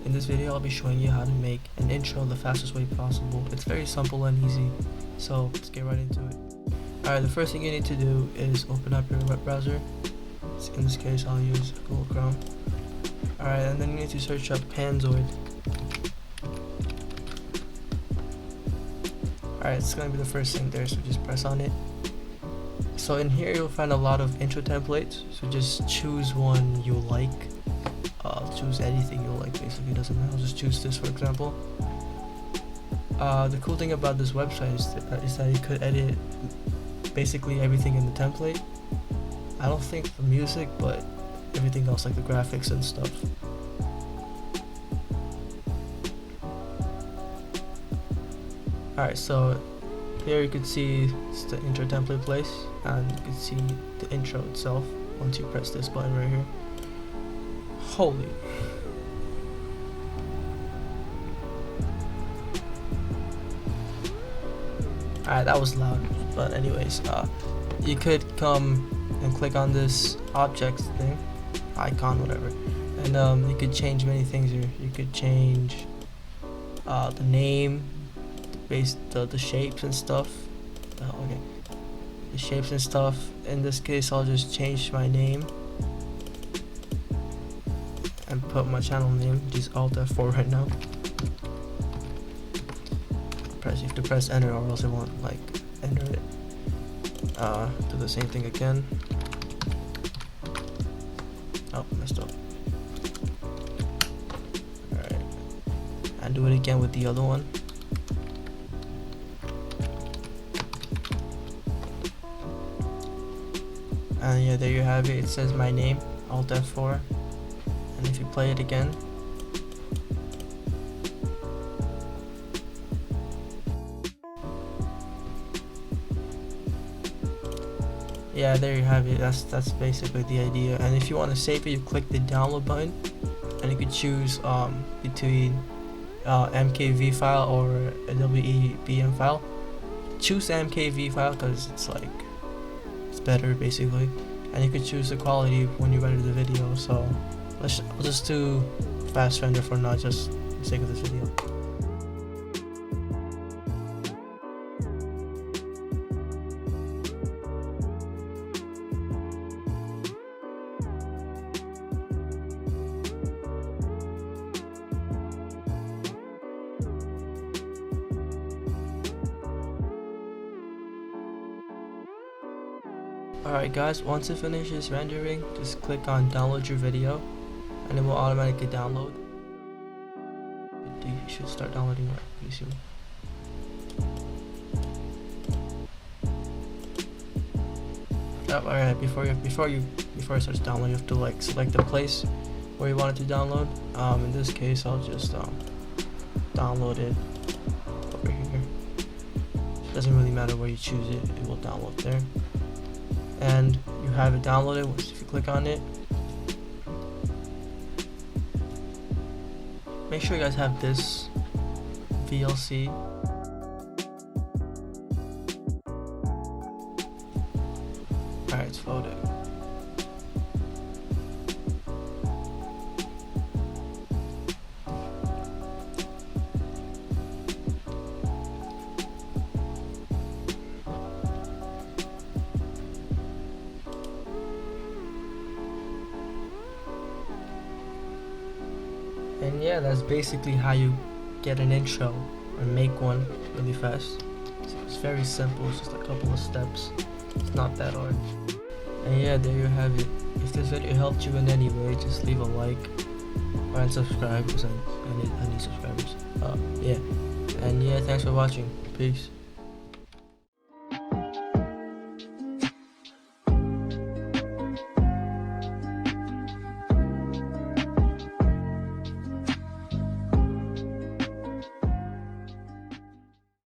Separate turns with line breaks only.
In this video I'll be showing you how to make an intro the fastest way possible. It's very simple and easy, so let's get right into it. Alright, the first thing you need to do is open up your web browser. In this case I'll use Google Chrome. Alright, and then you need to search up Panzoid. Alright, it's going to be the first thing there, so just press on it. So in here you'll find a lot of intro templates, so just choose one you like. Choose anything you like, basically, doesn't matter. I'll just choose this for example. The cool thing about this website is that you could edit basically everything in the template. I don't think the music, but everything else like the graphics and stuff. Alright, so here you can see it's the intro template place, and you can see the intro itself once you press this button right here. Holy. Alright, that was loud, but anyways, you could come and click on this object thing, icon, whatever, and you could change many things here. You could change the name, the shapes and stuff. Okay, the shapes and stuff. In this case, I'll just change my name and put my channel name, which is Alt F4 right now. You have to press enter, or else it won't like enter it. Do the same thing again. Oh, messed up. Alright, and do it again with the other one. And yeah, there you have it. It says my name, Alt F4, and if you play it again, yeah, there you have it. That's basically the idea. And if you want to save it, you click the download button, and you can choose between MKV file or a WebM file. Choose the MKV file because it's better basically, and you can choose the quality when you render the video. So I'll just do fast render for now, just for the sake of this video. Alright guys, once it finishes rendering, just click on download your video and it will automatically download. You should start downloading right soon. Alright, before it starts downloading, you have to select the place where you want it to download. In this case I'll just download it over here. It doesn't really matter where you choose it, it will download there. And you have it downloaded. If you click on it, make sure you guys have this VLC. Alright, it's loaded. And yeah, that's basically how you get an intro or make one really fast. So it's very simple, it's just a couple of steps. It's not that hard. And yeah, there you have it. If this video helped you in any way, just leave a like and subscribe, because I need subscribers. Yeah. And yeah, thanks for watching. Peace.